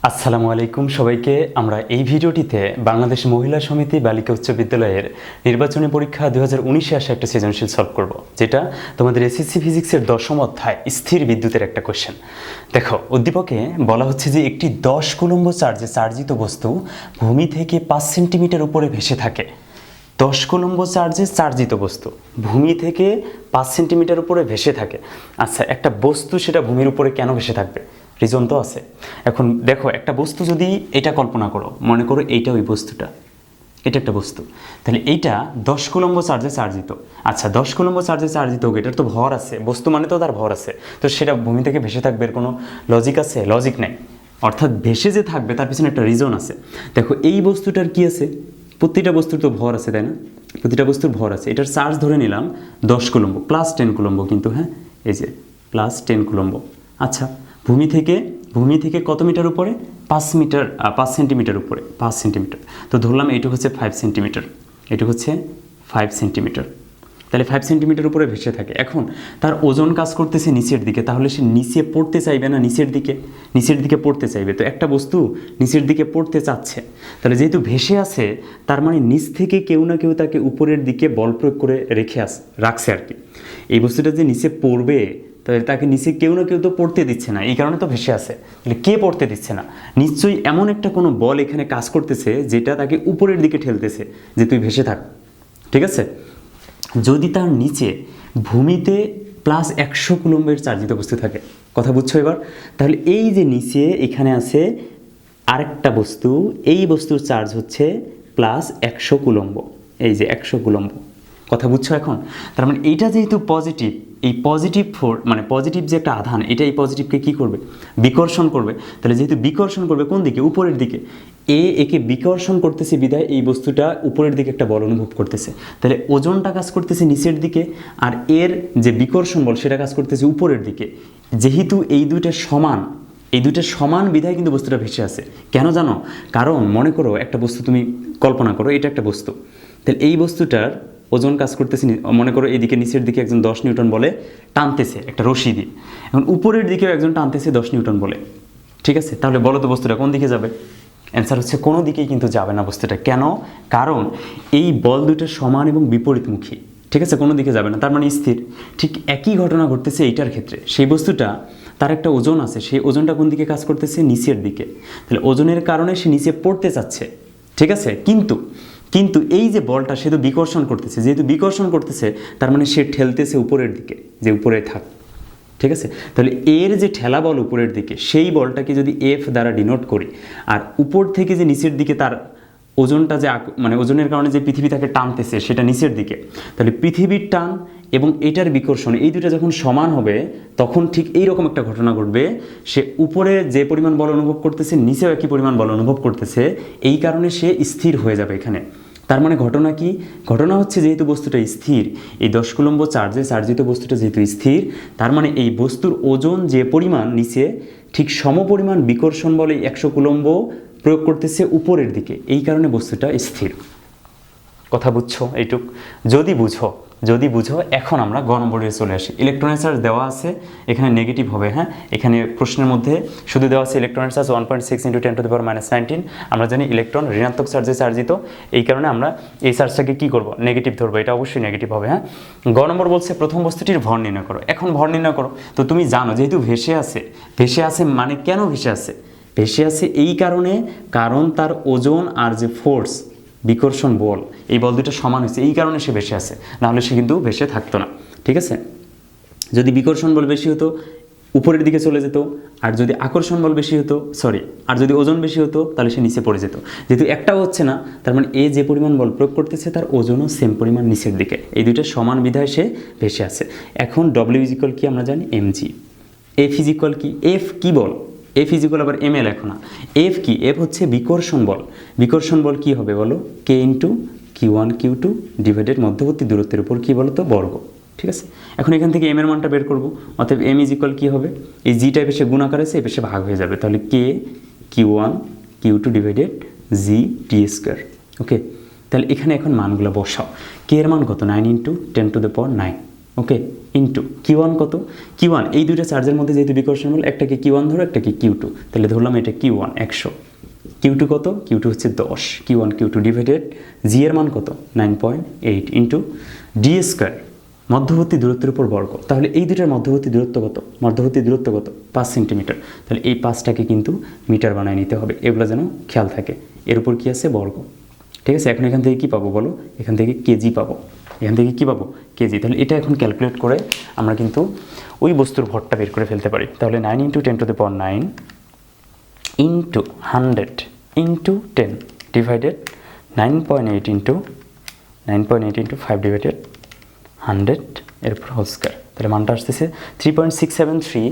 আসসালামু আলাইকুম সবাইকে। আমরা এই ভিডিওটিতে বাংলাদেশ মহিলা সমিতি বালিকা উচ্চ বিদ্যালয়ের নির্বাচনী পরীক্ষা 2019-এ আসা একটা সৃজনশীল সলভ করব, যেটা তোমাদের এসএসসি ফিজিক্সের 10ম অধ্যায় স্থির বিদ্যুতের একটা কোশ্চেন। দেখো, উদ্দীপকে বলা হচ্ছে যে একটি 10 কুলম্ব চার্জে চার্জিত বস্তু ভূমি থেকে 5 সেন্টিমিটার উপরে ভেসে থাকে। 10 কুলম্ব চার্জে চার্জিত বস্তু ভূমি থেকে 5 সেন্টিমিটার উপরে ভেসে থাকে। আচ্ছা, একটা বস্তু সেটা ভূমির উপরে কেন ভেসে থাকবে? রিজন তো আছে। এখন দেখো, একটা বস্তু যদি এটা কল্পনা করো, মনে করো এইটা ওই বস্তুটা, এটা একটা বস্তু, তাহলে এইটা 10 কুলম্ব চার্জে চার্জিত। আচ্ছা, 10 কুলম্ব চার্জে চার্জিত হোক, এটার তো ভর আছে, বস্তু মানে তো তার ভর আছে, তো সেটা ভূমি থেকে ভেসে থাকবে, এর কোনো লজিক আছে? লজিক নেই। অর্থাৎ ভেসে যে থাকবে তার পিছনে একটা রিজন আছে। দেখো, এই বস্তুটার কি আছে? প্রতিটা বস্তুর তো ভর আছে, তাই না? প্রতিটা বস্তুর ভর আছে। এটার চার্জ ধরে নিলাম 10 কুলম্ব, প্লাস 10 কুলম্ব কিন্তু, হ্যাঁ, এই যে প্লাস 10 কুলম্ব। আচ্ছা, ভূমি থেকে কত মিটার উপরে? 5 সেন্টিমিটার উপরে, 5 সেন্টিমিটার। তো ধরলাম এইটুকু হচ্ছে 5 সেন্টিমিটার, এটুকু হচ্ছে 5 সেন্টিমিটার। তাহলে 5 সেন্টিমিটার উপরে ভেসে থাকে। এখন তার ওজন কাজ করতেছে নিচের দিকে, তাহলে সে নিচে পড়তে চাইবে না নিচের দিকে? নিচের দিকে পড়তে চাইবে। তো একটা বস্তু নিচের দিকে পড়তে চাচ্ছে, তাহলে যেহেতু ভেসে আছে, তার মানে নিচ থেকে কেউ না কেউ তাকে উপরের দিকে বল প্রয়োগ করে রাখছে আর কি। এই বস্তুটা যে নিচে পড়বে, তাহলে তাকে নিচে কেউ না কেউ তো পড়তে দিচ্ছে না, এই কারণে তো ভেসে আছে। তাহলে কে পড়তে দিচ্ছে না? নিশ্চয়ই এমন একটা কোনো বল এখানে কাজ করতেছে যেটা তাকে উপরের দিকে ঠেলতেছে যে তুই ভেসে থাক। ঠিক আছে? যদি তার নিচে ভূমিতে প্লাস 100 কুলম্বের চার্জিত বস্তু থাকে, কথা বুঝছো এবার? তাহলে এই যে নিচে এখানে আছে আরেকটা বস্তু, এই বস্তুর চার্জ হচ্ছে প্লাস 100 কুলম্ব, এই যে 100 কুলম্ব। কথা বুঝছো এখন? তার মানে এইটা যেহেতু পজিটিভ, এই পজিটিভ মানে পজিটিভ যে একটা আধান, এটা এই পজিটিভকে কী করবে? বিকর্ষণ করবে। তাহলে যেহেতু বিকর্ষণ করবে কোন দিকে? উপরের দিকে। একে বিকর্ষণ করতেছে বিধায় এই বস্তুটা উপরের দিকে একটা বল অনুভব করতেছে। তাহলে ওজনটা কাজ করতেছে নিচের দিকে, আর এর যে বিকর্ষণ বল সেটা কাজ করতেছে উপরের দিকে। যেহেতু এই দুইটা সমান বিধায় কিন্তু বস্তুটা ভেসে আছে। কেন জানো? কারণ মনে করো একটা বস্তু তুমি কল্পনা করো, এটা একটা বস্তু, তাহলে এই বস্তুটার ওজন কাজ করতেছে, মনে করো এইদিকে নিচের দিকে একজন 10 নিউটন বলে টানতেছে একটা রশি দিয়ে, এখন উপরের দিকেও একজন টানতেছে 10 নিউটন বলে। ঠিক আছে? তাহলে বলো তো বস্তুটা কোন দিকে যাবে? অ্যান্সার হচ্ছে কোনো দিকেই কিন্তু যাবে না বস্তুটা। কেন? কারণ এই বল দুটো সমান এবং বিপরীতমুখী। ঠিক আছে? কোনো দিকে যাবে না, তার মানে স্থির। ঠিক একই ঘটনা ঘটতেছে এইটার ক্ষেত্রে। সেই বস্তুটা, তার একটা ওজন আছে, সেই ওজনটা কোন দিকে কাজ করতেছে? নিচের দিকে। তাহলে ওজনের কারণে সে নিচে পড়তে চাচ্ছে। ঠিক আছে? কিন্তু এই যে বলটা, সে তো বিকর্ষণ করতেছে, যেহেতু বিকর্ষণ করতেছে তার মানে সে ঠেলতেছে উপরের দিকে, যে উপরে থাক। ঠিক আছে? তাহলে এর যে ঠেলা বল উপরের দিকে, সেই বলটাকে যদি এফ দ্বারা ডিনোট করি, আর উপর থেকে যে নিচের দিকে তার ওজনটা যে মানে ওজনের কারণে যে পৃথিবী তাকে টানতেছে সেটা নিচের দিকে, তাহলে পৃথিবীর টান এবং এটার বিকর্ষণ, এই দুটো যখন সমান হবে তখন ঠিক এইরকম একটা ঘটনা ঘটবে। সে উপরে যে পরিমাণ বল অনুভব করতেছে, নিচেও একই পরিমাণ বল অনুভব করতেছে, এই কারণে সে স্থির হয়ে যাবে এখানে। তার মানে ঘটনা কি? ঘটনা হচ্ছে যেহেতু বস্তুটা স্থির, এই 10 কুলম্ব চার্জে চার্জিত বস্তুটা যেহেতু স্থির, তার মানে এই বস্তুর ওজন যে পরিমাণ নিচে, ঠিক সমপরিমাণ বিকর্ষণ বলে 100 কুলম্ব প্রয়োগ করতেছে উপরের দিকে, এই কারণে বস্তুটা স্থির। কথা বুঝছো? এইটুক যদি বুঝো এখন আমরা গ নম্বরে চলে আসি। ইলেকট্রনের চার্জ দেওয়া আছে, এখানে নেগেটিভ হবে। হ্যাঁ, এখানে প্রশ্নের মধ্যে শুধু দেওয়া আছে ইলেকট্রনের চার্জ 1.6 × 10⁻⁻19। আমরা জানি ইলেকট্রন ঋণাত্মক চার্জে চার্জিত, এই কারণে আমরা এই চার্জটাকে কী করব? নেগেটিভ ধরবো। এটা অবশ্যই নেগেটিভ হবে। হ্যাঁ, গ নম্বর বলছে প্রথম বস্তুটির ভর নির্ণয় করো। এখন ভর নির্ণয় করো। তো তুমি জানো যেহেতু ভেসে আছে মানে কেন ভেসে আছে? ভেসে আছে এই কারণে, কারণ তার ওজন আর যে ফোর্স, বিকর্ষণ বল, এই বল দুটো সমান হয়েছে, এই কারণে সে ভেসে আছে, নাহলে সে কিন্তু ভেসে থাকতো না। ঠিক আছে? যদি বিকর্ষণ বল বেশি হতো উপরের দিকে চলে যেত, আর যদি আকর্ষণ বল বেশি হতো, আর যদি ওজন বেশি হতো তাহলে সে নিচে পড়ে যেত। যেহেতু একটাও হচ্ছে না, তার মানে এ যে পরিমাণ বল প্রয়োগ করতেছে তার ওজনও সেম পরিমাণ নিচের দিকে, এই দুটো সমান বিধায় সে ভেসে আছে। এখন ডব্লিউ ইজ ইকুয়াল কি আমরা জানি? mg। এফ ইজ ইকুয়াল কি? এফ কি বল? এফ ইজ ইকুয়াল আবার এম এ লেখো না। এফ কি? এফ হচ্ছে বিকর্ষণ বল। বিকর্ষণ বল কি হবে বলো? কে ইন্টু Q1 Q2 ডিভাইডেড মধ্যবর্তী দূরত্বের উপর কি বলো তো? বর্গ। ঠিক আছে? এখন এখান থেকে এম এর মানটা বের করবো। অতএব এম ইজ ইকুয়াল কী হবে? এই জি টাইপে সে গুণাকার আছে, এ পেশে ভাগ হয়ে যাবে। তাহলে কে Q1 Q2 ডিভাইডেড জি টি স্কোয়ার। ওকে, তাহলে এখানে এখন মানগুলো বসাও। কে এর মান কত? 9 × 10⁻৯। ওকে, ইন্টু কিউ ওয়ান কত, কিউ ওয়ান এই দুইটা চার্জের মধ্যে যেহেতু বিকর্ষণ বল, একটাকে কিউ ওয়ান ধরো, একটাকে কিউ টু, তাহলে ধরলাম এটা কিউ ওয়ান 100, কিউ টু কত, কিউ টু হচ্ছে 10, Q one Q two divided G এর মান কত 9.8 ইন্টু ডি স্কোয়ার মধ্যবর্তী দূরত্বের উপর বর্গ। তাহলে এই দুটার মধ্যবর্তী দূরত্ব কত, মধ্যবর্তী দূরত্ব কত 5 সেন্টিমিটার, তাহলে এই 5টাকে কিন্তু মিটার বানায় নিতে হবে, এগুলো যেন খেয়াল থাকে। এর উপর কী আছে, বর্গ। ঠিক আছে, এখন এখান থেকে কী পাবো বলো, এখান থেকে কেজি পাবো, এখান থেকে কী পাবো, কেজি। তাহলে এটা এখন ক্যালকুলেট করে আমরা কিন্তু ওই বস্তুর ভরটা বের করে ফেলতে পারি। তাহলে 9 × 10⁹ into 100 into 10 divided 9.8 into 5 divided 100 এর উপর হোল স্কয়ার। তাহলে মানটা আসতেছে 3.673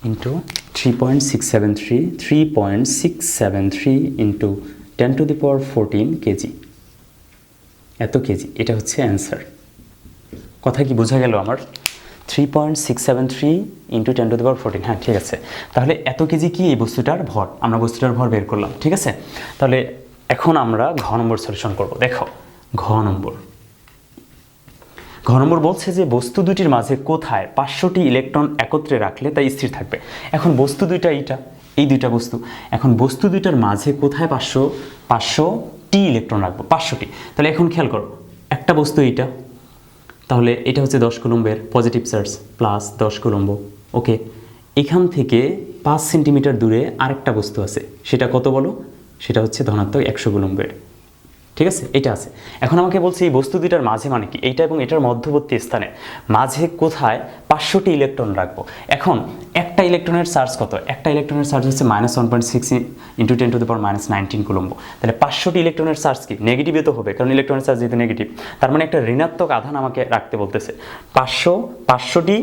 ইন্টু 3.673 ইন্টু 10⁻14 কেজি, এত কেজি। এটা হচ্ছে অ্যান্সার। কথা কি বোঝা গেল আমার? 3.673 ইন্টু 10⁻14, হ্যাঁ ঠিক আছে। তাহলে এত কেজি কি এই বস্তুটার ভর, আমরা বস্তুটার ভর বের করলাম। ঠিক আছে, তাহলে এখন আমরা ঘ নম্বর সলিউশন করব। দেখো ঘ নম্বর বলছে যে বস্তু দুটির মাঝে কোথায় 500টি ইলেকট্রন একত্রে রাখলে তা স্থির থাকবে। এখন বস্তু দুইটা এই দুইটা বস্তু, এখন বস্তু দুইটার মাঝে কোথায় 500টি ইলেকট্রন রাখবো, 500টি। তাহলে এখন খেয়াল করো, একটা বস্তু এইটা, তাহলে এটা হচ্ছে 10 কুলম্বের পজিটিভ চার্জ প্লাস 10 কুলম্ব। ওকে, এখান থেকে 5 সেন্টিমিটার দূরে আরেকটা বস্তু আছে, সেটা কত বলো, সেটা হচ্ছে ধনাত্মক 100 কুলম্বের। ঠিক আছে, এটা আছে। এখন আমাকে বলছে এই বস্তু দুইটার মাঝে মানে কি, এইটা এবং এটার মধ্যবর্তী স্থানে মাঝে কোথায় 500টি ইলেকট্রন রাখবো। এখন একটা ইলেকট্রনের চার্জ কত, একটা ইলেকট্রনের চার্জ হচ্ছে -1.6 ইন্টু 10⁻19 কুলম্ব। তাহলে 500টি ইলেকট্রনের চার্জ কি নেগেটিভে তো হবে, কারণ ইলেকট্রনের চার্জ যেহেতু নেগেটিভ, তার মানে একটা ঋণাত্মক আধান আমাকে রাখতে বলতেছে। 500টি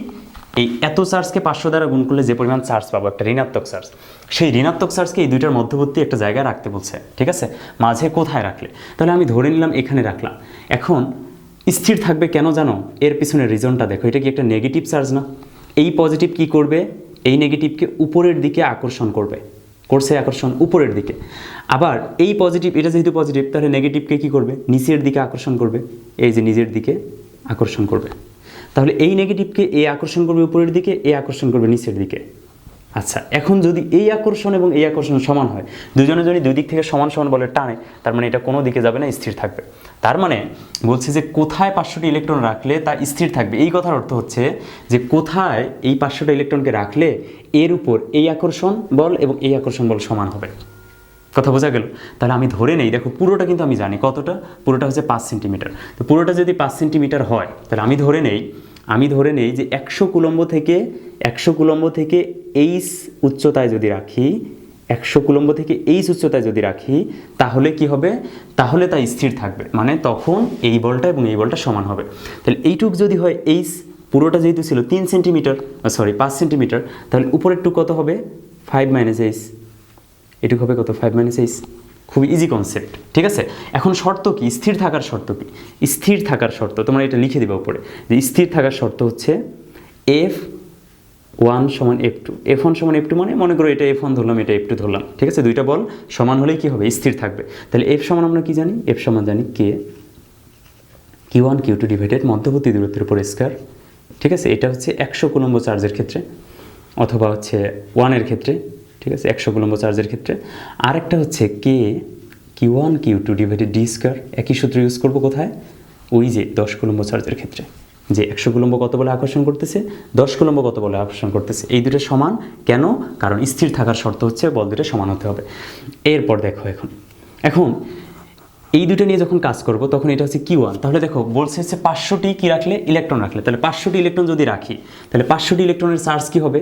এই এত চার্জকে 500 দ্বারা গুণ করলে যে পরিমাণ চার্জ পাবো, একটা ঋণাত্মক চার্জ, সেই ঋণাত্মক চার্জকে এই দুইটার মধ্যবর্তী একটা জায়গায় রাখতে বলছে। ঠিক আছে, মাঝে কোথায় রাখলে, তাহলে আমি ধরে নিলাম এখানে রাখলাম। এখন স্থির থাকবে কেন জানো, এর পিছনে রিজনটা দেখো, এটা কি একটা নেগেটিভ চার্জ না? এই পজিটিভ কি করবে, এই নেগেটিভকে উপরের দিকে আকর্ষণ করবে, করছে আকর্ষণ উপরের দিকে। আবার এই পজিটিভ, এটা যেহেতু পজিটিভ, তাহলে নেগেটিভকে কি করবে, নিচের দিকে আকর্ষণ করবে, এই যে নিজের দিকে আকর্ষণ করবে। তাহলে এই নেগেটিভকে এ আকর্ষণ করবে উপরের দিকে, এ আকর্ষণ করবে নিচের দিকে। আচ্ছা, এখন যদি এই আকর্ষণ এবং এই আকর্ষণ সমান হয়, দুজনে যদি দুই দিক থেকে সমান সমান বলে টানে, তার মানে এটা কোনো দিকে যাবে না, স্থির থাকবে। তার মানে বলছে যে কোথায় 500টি ইলেকট্রন রাখলে তা স্থির থাকবে। এই কথার অর্থ হচ্ছে যে কোথায় এই 500টা ইলেকট্রনকে রাখলে এর উপর এই আকর্ষণ বল এবং এই আকর্ষণ বল সমান হবে। কথা বোঝা গেল? তাহলে আমি ধরে নেই, দেখো পুরোটা কিন্তু আমি জানি কতটা, পুরোটা হচ্ছে 5 সেন্টিমিটার। তো পুরোটা যদি 5 সেন্টিমিটার হয়, তাহলে আমি ধরে নেই যে 100 কুলম্ব থেকে এইচ উচ্চতায় যদি রাখি, 100 কুলম্ব থেকে এইচ উচ্চতায় যদি রাখি, তাহলে কি হবে, তাহলে তা স্থির থাকবে। মানে তখন এই বলটা এবং এই বলটা সমান হবে। তাহলে এইটুক যদি হয় এইচ, পুরোটা যেহেতু ছিল 3 সেন্টিমিটার, 5 সেন্টিমিটার, তাহলে উপরের টুক কত হবে 5 - এইচ, এটুকু হবে কত 5 - এইচ। খুবই ইজি কনসেপ্ট। ঠিক আছে, এখন শর্ত কি, স্থির থাকার শর্ত কি, স্থির থাকার শর্ত তোমরা এটা লিখে দিবা উপরে, যে স্থির থাকার শর্ত হচ্ছে F1 = F2, F1 = F2 মানে মনে করো এটা F1 ধরলাম, এটা F2 ধরলাম। ঠিক আছে, দুইটা বল সমান হলেই কি হবে, স্থির থাকবে। তাহলে F সমান আমরা কি জানি, F সমান জানি Q1 Q2 ডিভাইডেড মধ্যবর্তী দূরত্বের উপর স্কয়ার। ঠিক আছে, এটা হচ্ছে 100 কুলম্ব চার্জের ক্ষেত্রে, অথবা হচ্ছে 1 এর ক্ষেত্রে। ঠিক আছে, 100 কুলম্ব চার্জের ক্ষেত্রে। আরেকটা হচ্ছে Q1 Q2 divided D square. একই সূত্র ইউজ করবো কোথায়, ওই যে 10 কুলম্ব চার্জের ক্ষেত্রে, যে 100 কুলম্ব কত বলে আকর্ষণ করতেছে, 10 কুলম্ব কত বলে আকর্ষণ করতেছে, এই দুটো সমান কেন, কারণ স্থির থাকার শর্ত হচ্ছে বল দুটো সমান হতে হবে। এরপর দেখো এখন এই দুটো নিয়ে যখন কাজ করব, তখন এটা হচ্ছে Q1। তাহলে দেখো বলছে হচ্ছে 500টি কি রাখলে, ইলেকট্রন রাখলে। তাহলে 500টি ইলেকট্রন যদি রাখি, তাহলে 500টি ইলেকট্রনের চার্জ কি হবে,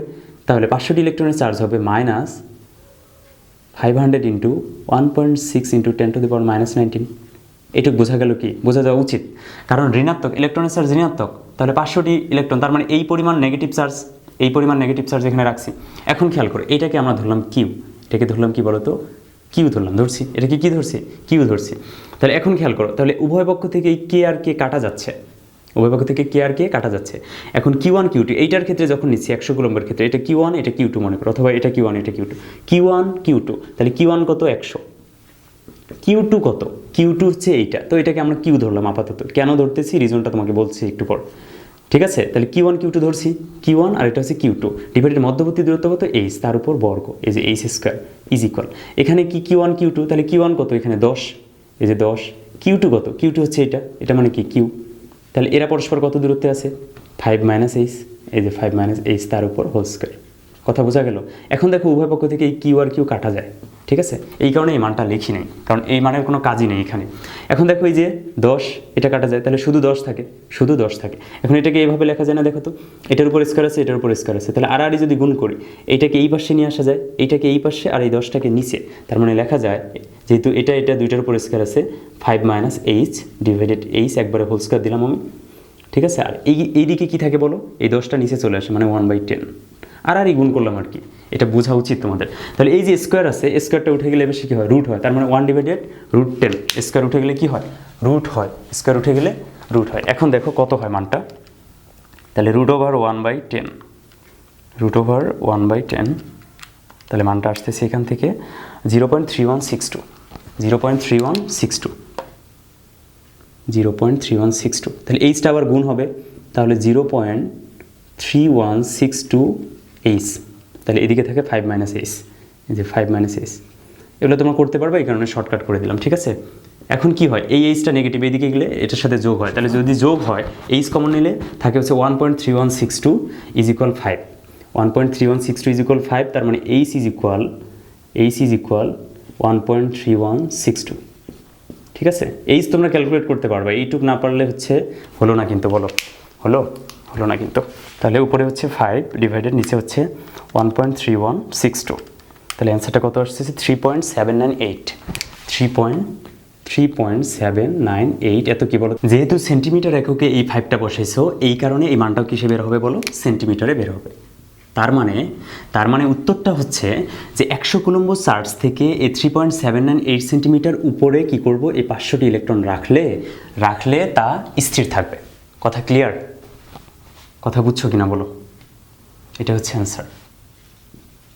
তাহলে 500টি ইলেকট্রনের চার্জ হবে -500 ইন্টু 1.6 ইন্টু 10⁻19। এটুকু বোঝা গেল কি, বোঝা যাওয়া উচিত, কারণ ঋণাত্মক ইলেকট্রনের চার্জ ঋণাত্মক। তাহলে 500টি ইলেকট্রন, তার মানে এই পরিমাণ নেগেটিভ চার্জ এখানে রাখছি। এখন খেয়াল করে এটাকে আমরা ধরলাম কিউ, এটাকে ধরলাম কি বলতো, কিউ ধরছি। এটাকে কি ধরছি, কিউ ধরছি। তাহলে এখন খেয়াল করো, তাহলে উভয় পক্ষ থেকে এই কে আর কে কাটা যাচ্ছে, এখন Q1 Q2 এইটার ক্ষেত্রে যখন নিচ্ছি 100 কুলম্বের ক্ষেত্রে, এটা Q1 এটা Q2 মনে করো, অথবা এটা Q1 এটা Q2, তাহলে Q1 কত 100, Q2 কত, Q2 হচ্ছে এইটা। তো এটাকে আমরা কিউ ধরলাম আপাতত। কেন ধরতেছি রিজনটা তোমাকে বলছি একটু পর। ঠিক আছে, তাহলে Q1 Q2 ধরছি, Q1 আর এটা হচ্ছে Q2, ডিভাইডেড মধ্যবর্তী দূরত্ব কত h, তার উপর বর্গ, এই যে h স্কয়ার ইজ ইকুয়াল, এখানে কি Q1 Q2, তাহলে Q1 কত, এখানে 10, এই যে 10, Q2 কত, Q2 হচ্ছে এটা মানে কি Q, তাহলে এরা পরস্পর কত দূরত্বে আছে, 5 - h, এই যে 5 - h তার উপর হোল স্কয়ার। কথা বোঝা গেল? এখন দেখো উভয় পক্ষ থেকে এই Q আর Q কাটা যায়, ঠিক আছে, এই কারণে এই মানটা লিখি নাই, কারণ এই মানের কোনো কাজই নেই এখানে। এখন দেখো এই যে 10 এটা কাটা যায়, তাহলে শুধু 10 থাকে, শুধু 10 থাকে। এখন এটাকে এইভাবে লেখা যায় না, দেখো তো, এটার উপর স্কয়ার আছে, এটার উপর স্কয়ার আছে, তাহলে আর যদি গুণ করি, এইটাকে এই পাশে নিয়ে আসা যায়, এইটাকে এই পাশে আর এই 10টাকে নিচে, তার মানে লেখা যায় যেহেতু এটা দুইটার উপর স্কয়ার আছে, 5 - h ডিভাইডেড h, একবারে হোল স্কয়ার দিলাম আমি, ঠিক আছে। আর এইদিকে কি থাকে বলো, এই 10টা নিচে চলে আসে, মানে 1/10, আর এই গুণ করলাম আর কি, এটা বোঝা উচিত তোমাদের। তাহলে এই যে স্কোয়ার আছে, স্কোয়ারটা উঠে গেলে বেশি কী হয়, রুট হয়, তার মানে 1/√10, স্কোয়ার উঠে গেলে কি হয়, রুট হয়, স্কোয়ার উঠে গেলে রুট হয়। এখন দেখো কত হয় মানটা, তাহলে √1/10, √1/10, তাহলে মানটা আসতেছে এখান থেকে 0.3162, 0.3162, তাহলে এইচটা আবার গুণ হবে, তাহলে 0.3162h, তাহলে এদিকে থাকে 5 - h, এই যে 5 - h, এগুলো তোমরা করতে পারবে, এই কারণে শর্টকাট করে দিলাম, ঠিক আছে। এখন কি হয়, এই এইচটা নেগেটিভ, এইদিকে গেলে এটার সাথে যোগ হয়, তাহলে যদি যোগ হয়, এইচ কমন নিলে থাকে হচ্ছে 1.3162 ইজ ইকুয়াল 5, 1.3162 ইজ ইকুয়াল 5, তার মানে এইচ ইজ ইকুয়াল 1.3162, ঠিক আছে। এইচ তোমরা ক্যালকুলেট করতে পারবে, এইটুক না পারলে হচ্ছে হলো না কিন্তু, বলো হলো না কিন্তু। তাহলে উপরে হচ্ছে 5 ডিভাইডেড, নিচে হচ্ছে 1.3162, তাহলে অ্যান্সারটা কত আসছে, 3.798, 3.798, এত কি বলো, যেহেতু সেন্টিমিটার এককে এই 5টা বসাইছো, এই কারণে এই মানটাও কিসে বের হবে বলো, সেন্টিমিটারে বের হবে। তার মানে উত্তরটা হচ্ছে যে 100 কুলম্ব চার্জ থেকে এই 3.798 সেন্টিমিটার উপরে কি করব, এই 500টি ইলেকট্রন রাখলে তা স্থির থাকবে। কথা ক্লিয়ার? কথা বুঝছো কিনা বলো? এটা হচ্ছে অ্যান্সার।